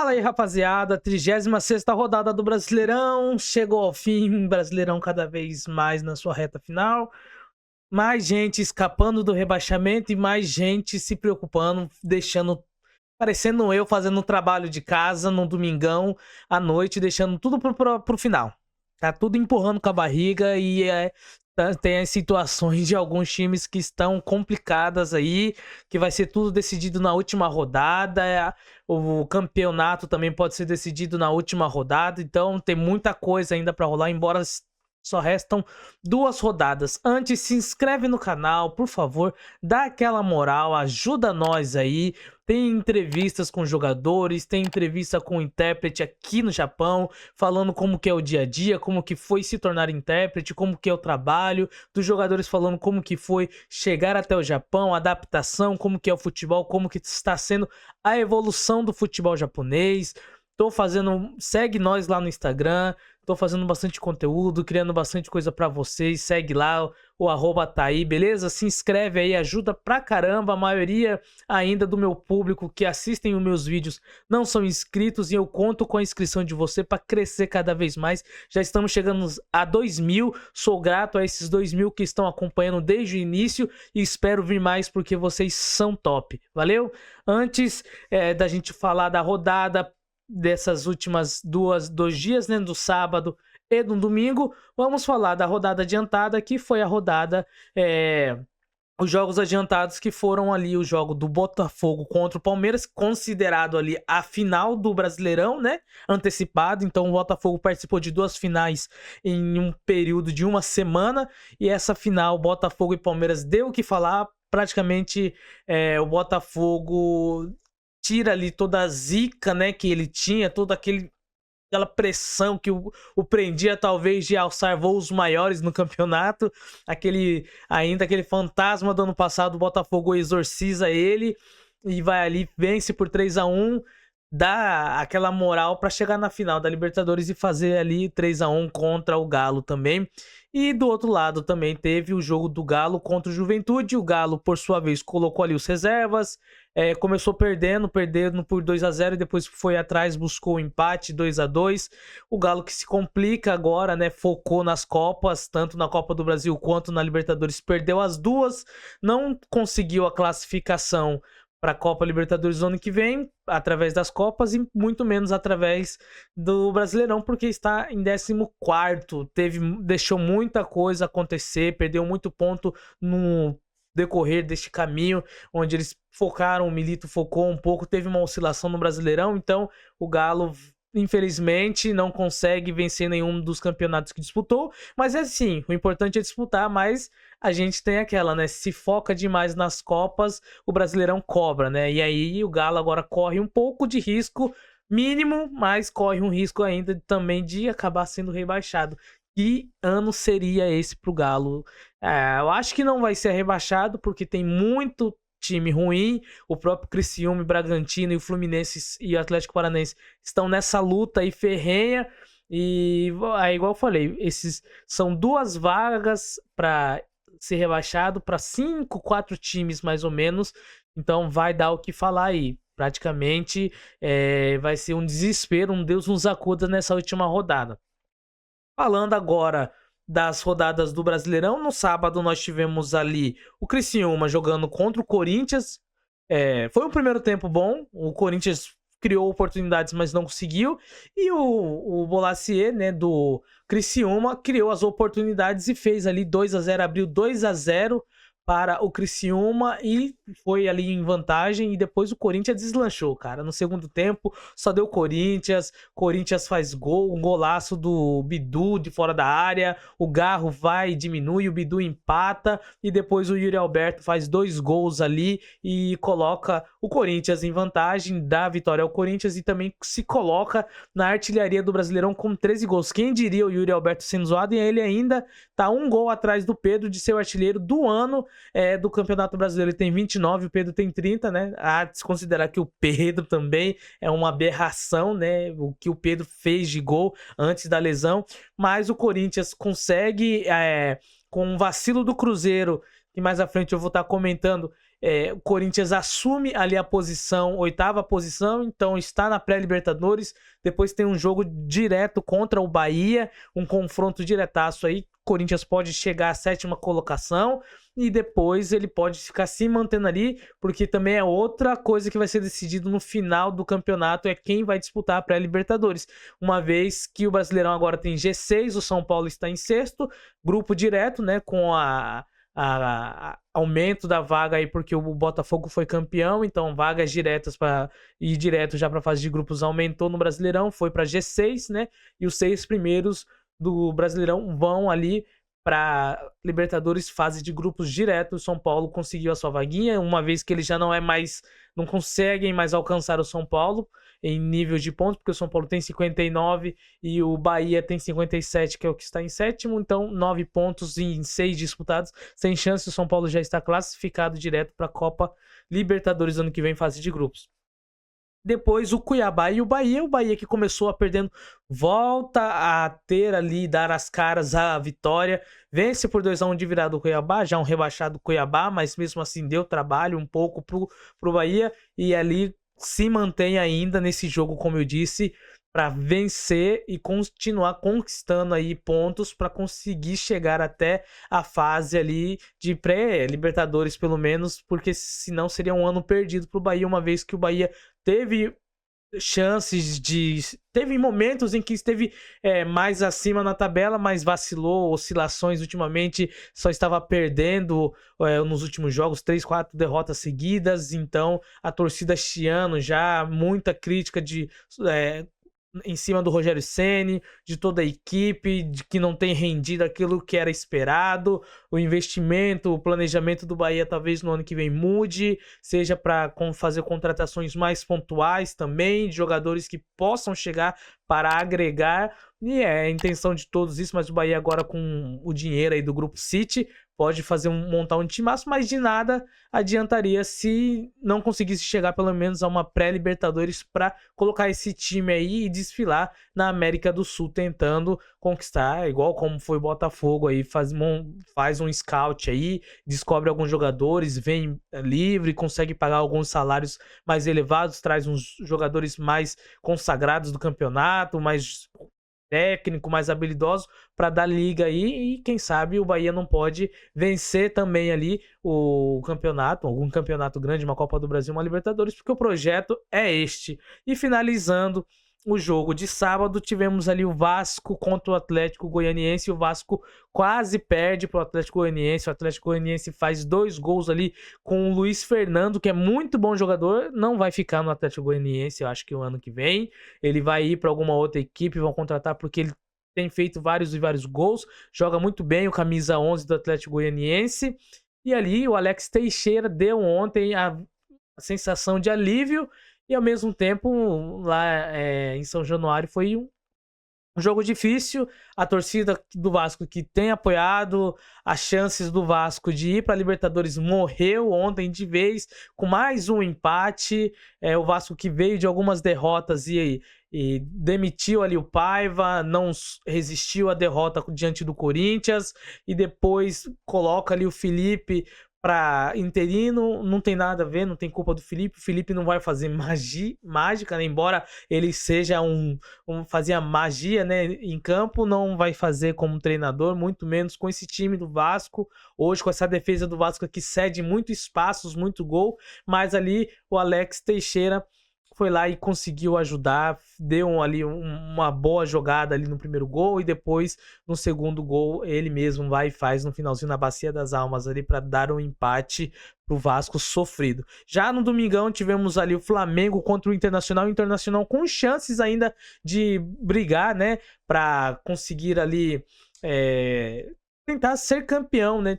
Fala aí, rapaziada, 36ª rodada do Brasileirão, chegou ao fim, Brasileirão cada vez mais na sua reta final, mais gente escapando do rebaixamento e mais gente se preocupando, deixando, parecendo eu fazendo um trabalho de casa no domingão à noite, deixando tudo pro final. Tá tudo empurrando com a barriga e tem as situações de alguns times que estão complicadas aí, que vai ser tudo decidido na última rodada. O campeonato também pode ser decidido na última rodada, então tem muita coisa ainda para rolar, embora só restam 2 rodadas. Antes, se inscreve no canal, por favor, dá aquela moral, ajuda nós aí. Tem entrevistas com jogadores, tem entrevista com o intérprete aqui no Japão, falando como que é o dia a dia, como que foi se tornar intérprete, como que é o trabalho, dos jogadores falando como que foi chegar até o Japão, a adaptação, como que é o futebol, como que está sendo a evolução do futebol japonês. Segue nós lá no Instagram, tô fazendo bastante conteúdo, criando bastante coisa pra vocês, segue lá, o arroba tá aí, beleza? Se inscreve aí, ajuda pra caramba, a maioria ainda do meu público que assistem os meus vídeos não são inscritos e eu conto com a inscrição de você pra crescer cada vez mais. Já estamos chegando a 2.000, sou grato a esses 2.000 que estão acompanhando desde o início e espero vir mais porque vocês são top, valeu? Antes da gente falar da rodada, dessas últimas dois dias, né, do sábado e do domingo, vamos falar da rodada adiantada, que foi a rodada, os jogos adiantados, que foram ali o jogo do Botafogo contra o Palmeiras, considerado ali a final do Brasileirão, né, antecipado. Então o Botafogo participou de 2 finais em um período de uma semana, e essa final, Botafogo e Palmeiras, deu o que falar. Praticamente o Botafogo tira ali toda a zica, né, que ele tinha, toda aquela pressão que o prendia talvez de alçar voos maiores no campeonato, aquele fantasma do ano passado. O Botafogo exorciza ele e vai ali, vence por 3-1, dá aquela moral para chegar na final da Libertadores e fazer ali 3-1 contra o Galo também. E do outro lado também teve o jogo do Galo contra o Juventude. O Galo, por sua vez, colocou ali os reservas, começou perdendo por 2-0 e depois foi atrás, buscou o empate 2-2. O Galo que se complica agora, né? Focou nas Copas, tanto na Copa do Brasil quanto na Libertadores, perdeu as duas, não conseguiu a classificação para a Copa Libertadores no ano que vem, através das Copas, e muito menos através do Brasileirão, porque está em 14º, deixou muita coisa acontecer, perdeu muito ponto no decorrer deste caminho, onde eles focaram, o Milito focou um pouco, teve uma oscilação no Brasileirão. Então o Galo, infelizmente, não consegue vencer nenhum dos campeonatos que disputou, mas é assim, o importante é disputar, mas a gente tem aquela, né, se foca demais nas Copas, o Brasileirão cobra, né, e aí o Galo agora corre um pouco de risco, mínimo, mas corre um risco ainda também de acabar sendo rebaixado. Que ano seria esse pro Galo? Eu acho que não vai ser rebaixado, porque tem muito time ruim. O próprio Criciúma, Bragantino e o Fluminense e o Atlético Paranaense estão nessa luta aí ferrenha. E aí, igual eu falei, esses são 2 vagas para ser rebaixado, para 5, 4 times mais ou menos. Então vai dar o que falar aí. Praticamente vai ser um desespero, um Deus nos acuda nessa última rodada. Falando agora das rodadas do Brasileirão, no sábado nós tivemos ali o Criciúma jogando contra o Corinthians. Foi um primeiro tempo bom, o Corinthians criou oportunidades, mas não conseguiu, e o Bolasie, né, do Criciúma, criou as oportunidades e fez ali 2-0, abriu 2-0 para o Criciúma e foi ali em vantagem, e depois o Corinthians deslanchou, cara. No segundo tempo só deu Corinthians faz gol, um golaço do Bidu de fora da área, o Garro vai e diminui, o Bidu empata, e depois o Yuri Alberto faz 2 gols ali e coloca o Corinthians em vantagem, dá a vitória ao Corinthians e também se coloca na artilharia do Brasileirão com 13 gols. Quem diria o Yuri Alberto sendo zoado, e ele ainda tá 1 gol atrás do Pedro de ser o artilheiro do ano do Campeonato Brasileiro. Ele tem 29, o Pedro tem 30, né? Há de se considerar que o Pedro também é uma aberração, né? O que o Pedro fez de gol antes da lesão. Mas o Corinthians consegue, com um vacilo do Cruzeiro, que mais à frente eu vou estar comentando, o Corinthians assume ali a posição, 8ª posição, então está na pré-Libertadores. Depois tem um jogo direto contra o Bahia, um confronto diretaço aí. Corinthians pode chegar à 7ª colocação e depois ele pode ficar se mantendo ali, porque também é outra coisa que vai ser decidido no final do campeonato, é quem vai disputar a pré-Libertadores. Uma vez que o Brasileirão agora tem G6, o São Paulo está em sexto, grupo direto, né, com aumento da vaga aí, porque o Botafogo foi campeão, então vagas diretas para ir direto já para a fase de grupos aumentou no Brasileirão, foi para G6, né? E os 6 primeiros do Brasileirão vão ali para Libertadores, fase de grupos direto. O São Paulo conseguiu a sua vaguinha, uma vez que ele já não conseguem mais alcançar o São Paulo em nível de pontos, porque o São Paulo tem 59 e o Bahia tem 57, que é o que está em 7º, então 9 pontos em 6 disputados, sem chance. O São Paulo já está classificado direto para a Copa Libertadores ano que vem, fase de grupos. Depois o Cuiabá e o Bahia que começou a perdendo, volta a ter ali, dar as caras à vitória, vence por 2-1 de virada o Cuiabá, já um rebaixado Cuiabá, mas mesmo assim deu trabalho um pouco pro Bahia, e ali se mantém ainda nesse jogo, como eu disse, para vencer e continuar conquistando aí pontos para conseguir chegar até a fase ali de pré-Libertadores, pelo menos, porque senão seria um ano perdido para o Bahia, uma vez que o Bahia teve chances teve momentos em que esteve mais acima na tabela, mas vacilou, oscilações ultimamente, só estava perdendo nos últimos jogos, 3, 4 derrotas seguidas. Então a torcida chiano já, muita crítica em cima do Rogério Ceni, de toda a equipe, de que não tem rendido aquilo que era esperado. O investimento, o planejamento do Bahia talvez no ano que vem mude, seja para fazer contratações mais pontuais também, de jogadores que possam chegar para agregar, e é a intenção de todos isso. Mas o Bahia agora, com o dinheiro aí do Grupo City, pode montar um timaço, mas de nada adiantaria se não conseguisse chegar pelo menos a uma pré-Libertadores para colocar esse time aí e desfilar na América do Sul, tentando conquistar, igual como foi o Botafogo aí, faz um scout aí, descobre alguns jogadores, vem livre, consegue pagar alguns salários mais elevados, traz uns jogadores mais consagrados do campeonato, mais técnico, mais habilidoso para dar liga aí, e quem sabe o Bahia não pode vencer também ali o campeonato, algum campeonato grande, uma Copa do Brasil, uma Libertadores, porque o projeto é este. E finalizando o jogo de sábado, tivemos ali o Vasco contra o Atlético Goianiense. O Vasco quase perde para o Atlético Goianiense. O Atlético Goianiense faz 2 gols ali com o Luiz Fernando, que é muito bom jogador. Não vai ficar no Atlético Goianiense, eu acho que o ano que vem. Ele vai ir para alguma outra equipe, vão contratar, porque ele tem feito vários e vários gols. Joga muito bem, o camisa 11 do Atlético Goianiense. E ali o Alex Teixeira deu ontem a sensação de alívio. E ao mesmo tempo, lá em São Januário, foi um jogo difícil. A torcida do Vasco, que tem apoiado as chances do Vasco de ir para a Libertadores, morreu ontem de vez, com mais um empate. O Vasco, que veio de algumas derrotas e demitiu ali o Paiva, não resistiu à derrota diante do Corinthians, e depois coloca ali o Felipe para interino. Não tem nada a ver, não tem culpa do Felipe. O Felipe não vai fazer mágica, né? Embora ele seja fazia magia, né, em campo, não vai fazer como treinador, muito menos com esse time do Vasco. Hoje, com essa defesa do Vasco que cede muito espaços, muito gol, mas ali o Alex Teixeira foi lá e conseguiu ajudar, deu ali uma boa jogada ali no primeiro gol, e depois no segundo gol ele mesmo vai e faz no finalzinho, na Bacia das Almas ali, para dar um empate pro Vasco sofrido. Já no domingão tivemos ali o Flamengo contra o Internacional com chances ainda de brigar, né, para conseguir ali tentar ser campeão, né?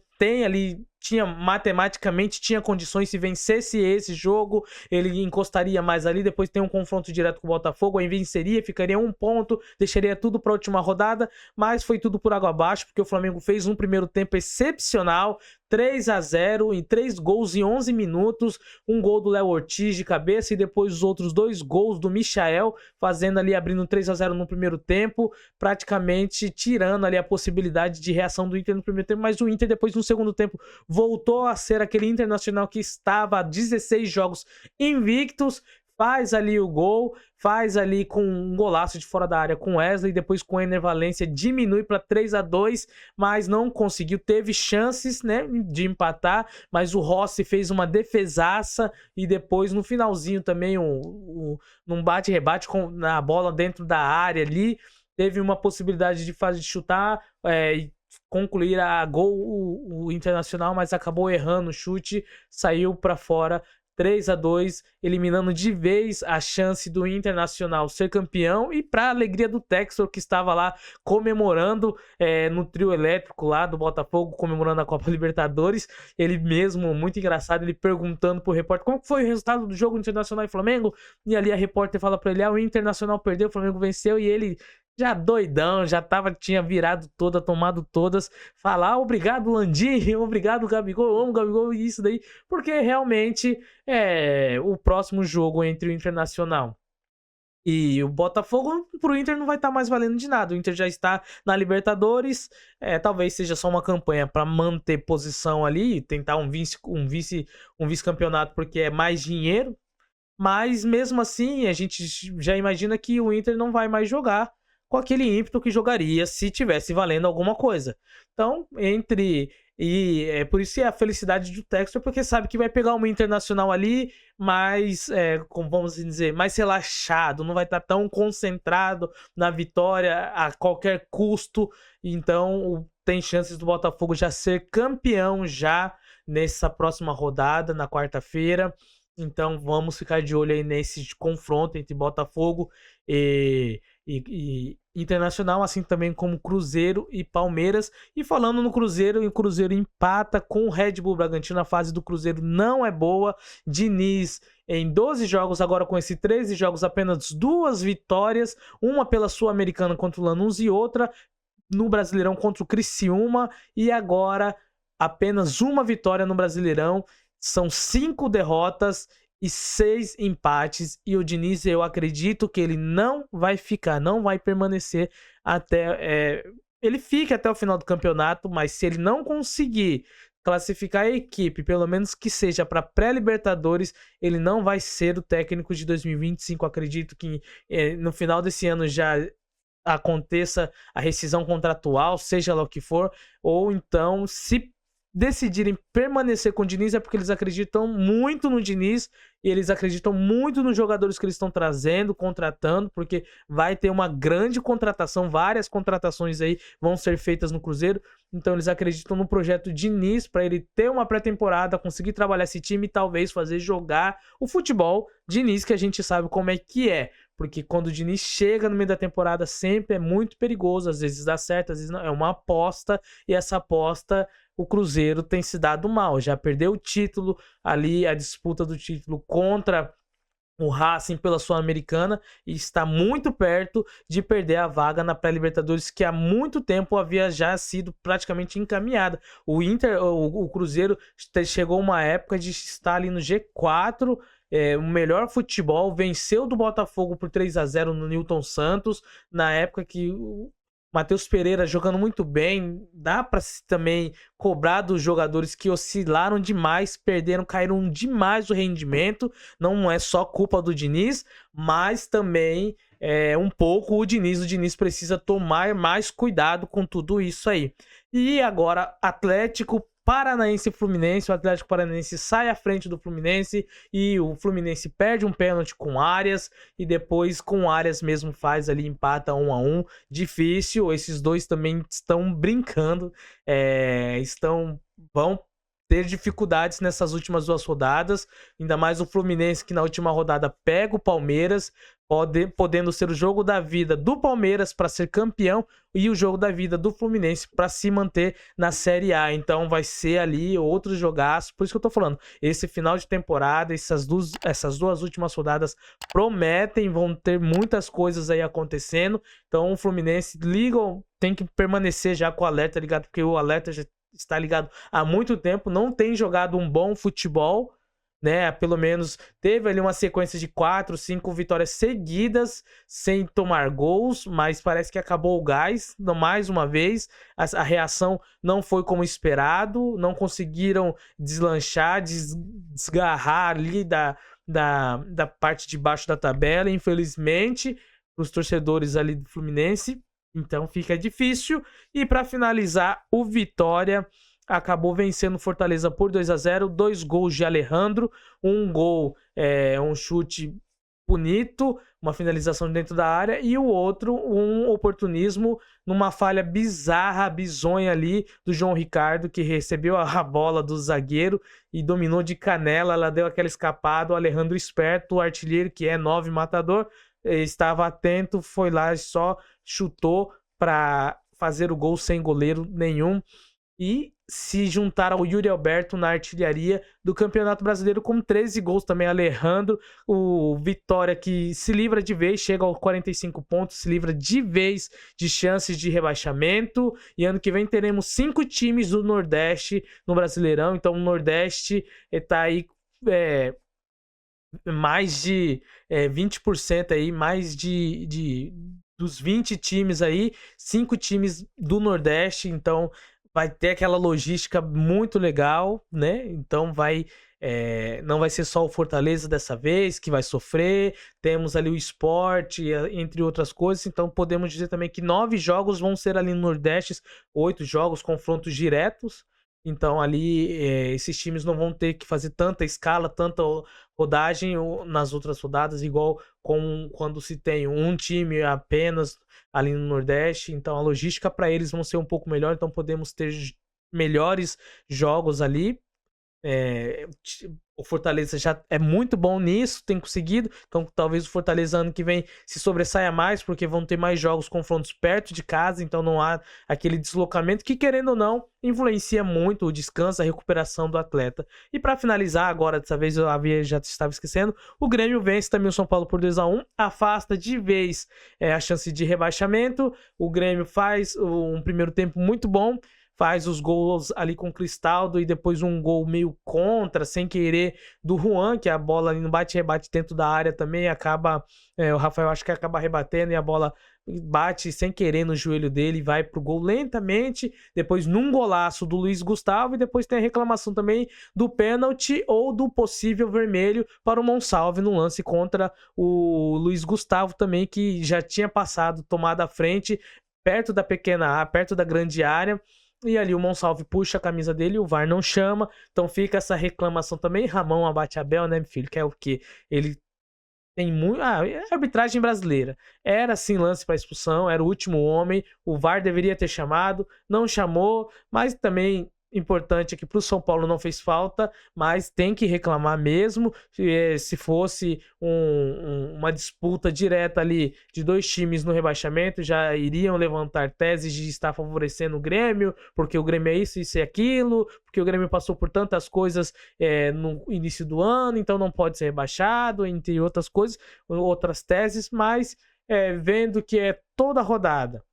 Matematicamente tinha condições. Se vencesse esse jogo, ele encostaria mais ali. Depois tem um confronto direto com o Botafogo, aí venceria, ficaria 1 ponto, deixaria tudo para a última rodada, mas foi tudo por água abaixo, porque o Flamengo fez um primeiro tempo excepcional, 3-0 em 3 gols em 11 minutos, um gol do Léo Ortiz de cabeça e depois os outros 2 gols do Michael, fazendo ali, abrindo 3-0 no primeiro tempo, praticamente tirando ali a possibilidade de reação do Inter no primeiro tempo, mas o Inter depois no segundo tempo voltou a ser aquele Internacional que estava há 16 jogos invictos, faz ali o gol, faz ali com um golaço de fora da área com Wesley, depois com o Ener Valencia diminui para 3-2, mas não conseguiu, teve chances, né, de empatar, mas o Rossi fez uma defesaça e depois no finalzinho também num bate-rebate na bola dentro da área ali, teve uma possibilidade de chutar e concluir a gol o Internacional, mas acabou errando o chute, saiu para fora. 3-2, eliminando de vez a chance do Internacional ser campeão e para a alegria do Textor, que estava lá comemorando no trio elétrico lá do Botafogo, comemorando a Copa Libertadores. Ele mesmo, muito engraçado, ele perguntando pro repórter como foi o resultado do jogo Internacional e Flamengo, e ali a repórter fala para ele, o Internacional perdeu, o Flamengo venceu, e ele já doidão, tinha virado toda, tomado todas, falar obrigado Landim, obrigado Gabigol, eu amo Gabigol e isso daí, porque realmente o próximo jogo entre o Internacional e o Botafogo, pro Inter não vai estar mais valendo de nada. O Inter já está na Libertadores, talvez seja só uma campanha para manter posição ali, tentar um vice-campeonato, porque é mais dinheiro, mas mesmo assim a gente já imagina que o Inter não vai mais jogar com aquele ímpeto que jogaria se tivesse valendo alguma coisa. Então, por isso é a felicidade do Textor, porque sabe que vai pegar uma Internacional ali mais, como vamos dizer, mais relaxado, não vai estar tão concentrado na vitória a qualquer custo. Então, tem chances do Botafogo já ser campeão já nessa próxima rodada, na quarta-feira. Então, vamos ficar de olho aí nesse confronto entre Botafogo e Internacional, assim também como Cruzeiro e Palmeiras. E falando no Cruzeiro, o Cruzeiro empata com o Red Bull Bragantino. A fase do Cruzeiro não é boa. Diniz, em 12 jogos, agora com esses 13 jogos, apenas 2 vitórias, uma pela Sul-Americana contra o Lanús e outra no Brasileirão contra o Criciúma, e agora apenas uma vitória no Brasileirão. São 5 derrotas e 6 empates, e o Diniz, eu acredito que ele não vai permanecer até... ele fica até o final do campeonato, mas se ele não conseguir classificar a equipe, pelo menos que seja para pré-Libertadores, ele não vai ser o técnico de 2025. Acredito que no final desse ano já aconteça a rescisão contratual, seja lá o que for, ou então, se decidirem permanecer com o Diniz, é porque eles acreditam muito no Diniz e eles acreditam muito nos jogadores que eles estão trazendo, contratando, porque vai ter uma grande contratação, várias contratações aí vão ser feitas no Cruzeiro. Então eles acreditam no projeto Diniz para ele ter uma pré-temporada, conseguir trabalhar esse time e talvez fazer jogar o futebol Diniz, que a gente sabe como é que é. Porque quando o Diniz chega no meio da temporada sempre é muito perigoso, às vezes dá certo, às vezes não. É uma aposta, e essa aposta o Cruzeiro tem se dado mal. Já perdeu o título ali, a disputa do título contra o Racing pela Sul-Americana, e está muito perto de perder a vaga na pré-Libertadores, que há muito tempo havia já sido praticamente encaminhada. O Cruzeiro chegou uma época de estar ali no G4, o melhor futebol, venceu do Botafogo por 3-0 no Newton Santos, na época que o Matheus Pereira jogando muito bem. Dá para também cobrar dos jogadores que oscilaram demais, caíram demais o rendimento. Não é só culpa do Diniz, mas também um pouco o Diniz. O Diniz precisa tomar mais cuidado com tudo isso aí. E agora, Atlético Paranaense e Fluminense. O Atlético Paranaense sai à frente do Fluminense e o Fluminense perde um pênalti com Arias, e depois com Arias mesmo faz ali, empata 1-1. Difícil, esses dois também estão brincando, vão ter dificuldades nessas últimas 2 rodadas, ainda mais o Fluminense, que na última rodada pega o Palmeiras, podendo ser o jogo da vida do Palmeiras para ser campeão e o jogo da vida do Fluminense para se manter na Série A. Então vai ser ali outro jogaço. Por isso que eu tô falando, esse final de temporada, essas duas últimas rodadas prometem, vão ter muitas coisas aí acontecendo. Então o Fluminense tem que permanecer já com o alerta ligado, porque o alerta já está ligado há muito tempo, não tem jogado um bom futebol, né? Pelo menos teve ali uma sequência de 4, 5 vitórias seguidas sem tomar gols, mas parece que acabou o gás, mais uma vez. A reação não foi como esperado, não conseguiram deslanchar, desgarrar ali da parte de baixo da tabela, infelizmente, para os torcedores ali do Fluminense. Então fica difícil. E para finalizar, o Vitória acabou vencendo o Fortaleza por 2-0, 2 gols de Alejandro, um gol, um chute bonito, uma finalização dentro da área, e o outro, um oportunismo numa falha bizarra, bizonha ali do João Ricardo, que recebeu a bola do zagueiro e dominou de canela, ela deu aquela escapada, o Alejandro esperto, o artilheiro que é 9 matador, estava atento, foi lá e só chutou para fazer o gol sem goleiro nenhum, e se juntar ao Yuri Alberto na artilharia do Campeonato Brasileiro com 13 gols também. Alejandro, o Vitória que se livra de vez, chega aos 45 pontos, se livra de vez de chances de rebaixamento, e ano que vem teremos 5 times do Nordeste no Brasileirão, então o Nordeste está aí mais de 20% aí, mais dos 20 times aí, 5 times do Nordeste, então vai ter aquela logística muito legal, né? Então não vai ser só o Fortaleza dessa vez que vai sofrer, temos ali o Sport, entre outras coisas, então podemos dizer também que 9 jogos vão ser ali no Nordeste, 8 jogos, confrontos diretos, então ali esses times não vão ter que fazer tanta escala, tanta rodagem nas outras rodadas, igual com quando se tem um time apenas ali no Nordeste, então a logística para eles vão ser um pouco melhor, então podemos ter melhores jogos ali. O Fortaleza já é muito bom nisso, tem conseguido, então talvez o Fortaleza ano que vem se sobressaia mais, porque vão ter mais jogos, confrontos perto de casa, então não há aquele deslocamento que, querendo ou não, influencia muito o descanso, a recuperação do atleta. E para finalizar, agora dessa vez já estava esquecendo, o Grêmio vence também o São Paulo por 2-1, afasta de vez a chance de rebaixamento. O Grêmio faz um primeiro tempo muito bom, faz os gols ali com o Cristaldo e depois um gol meio contra, sem querer, do Juan, que a bola ali no bate-rebate dentro da área também acaba, o Rafael acho que acaba rebatendo e a bola bate sem querer no joelho dele e vai pro gol lentamente, depois num golaço do Luiz Gustavo, e depois tem a reclamação também do pênalti ou do possível vermelho para o Monsalve no lance contra o Luiz Gustavo também, que já tinha passado, tomado a frente, perto da pequena área, perto da grande área, e ali o Monsalve puxa a camisa dele, o VAR não chama, então fica essa reclamação também. Ramon abate Abel, né, meu filho? Que é o que? Ele tem muito. É arbitragem brasileira. Era sim lance para expulsão, era o último homem, o VAR deveria ter chamado, não chamou, mas também. Importante aqui para o São Paulo não fez falta, mas tem que reclamar mesmo. Se fosse uma disputa direta ali de 2 times no rebaixamento, já iriam levantar teses de estar favorecendo o Grêmio, porque o Grêmio é isso e aquilo, porque o Grêmio passou por tantas coisas no início do ano, então não pode ser rebaixado, entre outras coisas, outras teses, mas vendo que é toda rodada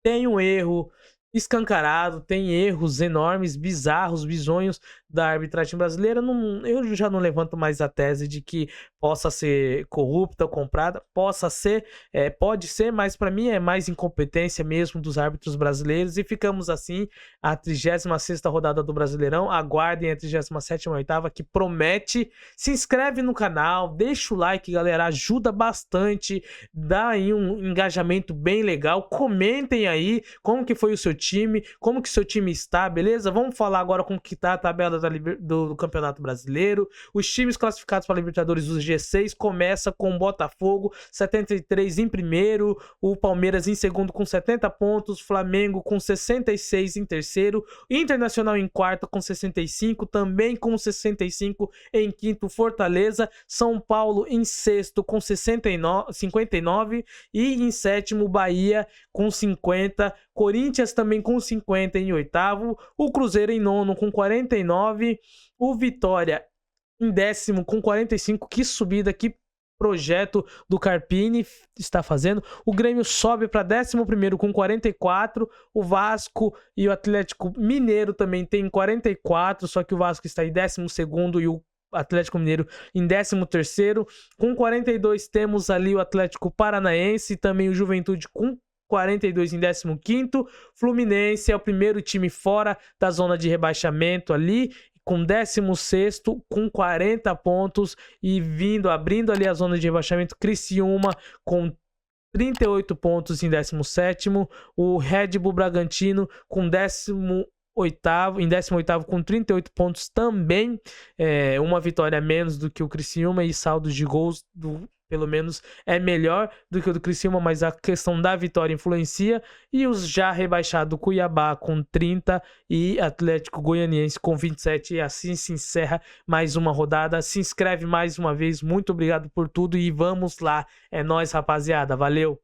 tem um erro escancarado, tem erros enormes, bizarros, bizonhos da arbitragem brasileira, eu já não levanto mais a tese de que possa ser corrupta ou comprada, pode ser, mas para mim é mais incompetência mesmo dos árbitros brasileiros, e ficamos assim a 36ª rodada do Brasileirão. Aguardem a 37ª, 8ª, que promete. Se inscreve no canal, deixa o like, galera, ajuda bastante, dá aí um engajamento bem legal, comentem aí como que foi o seu time, como que seu time está, beleza? Vamos falar agora como que tá a tabela do Campeonato Brasileiro. Os times classificados para a Libertadores do G6 começa com o Botafogo 73 em primeiro, o Palmeiras em segundo com 70 pontos, Flamengo com 66 em terceiro, Internacional em quarto com 65, também com 65 em quinto Fortaleza, São Paulo em sexto com 59 e em sétimo Bahia com 50, Corinthians também com 50 em oitavo, o Cruzeiro em nono com 49, o Vitória em décimo com 45, que subida, que projeto do Carpini está fazendo. O Grêmio sobe para 11º com 44, o Vasco e o Atlético Mineiro também tem 44, só que o Vasco está em 12º e o Atlético Mineiro em 13º. Com 42 temos ali o Atlético Paranaense e também o Juventude com 42 em 15º. Fluminense é o primeiro time fora da zona de rebaixamento ali, com 16º, com 40 pontos e abrindo ali a zona de rebaixamento, Criciúma com 38 pontos em 17º, o Red Bull Bragantino com 18º com 38 pontos também, uma vitória a menos do que o Criciúma e saldos de gols pelo menos é melhor do que o do Criciúma, mas a questão da vitória influencia. E os já rebaixados Cuiabá com 30 e Atlético Goianiense com 27. E assim se encerra mais uma rodada. Se inscreve mais uma vez. Muito obrigado por tudo e vamos lá. É nóis, rapaziada. Valeu!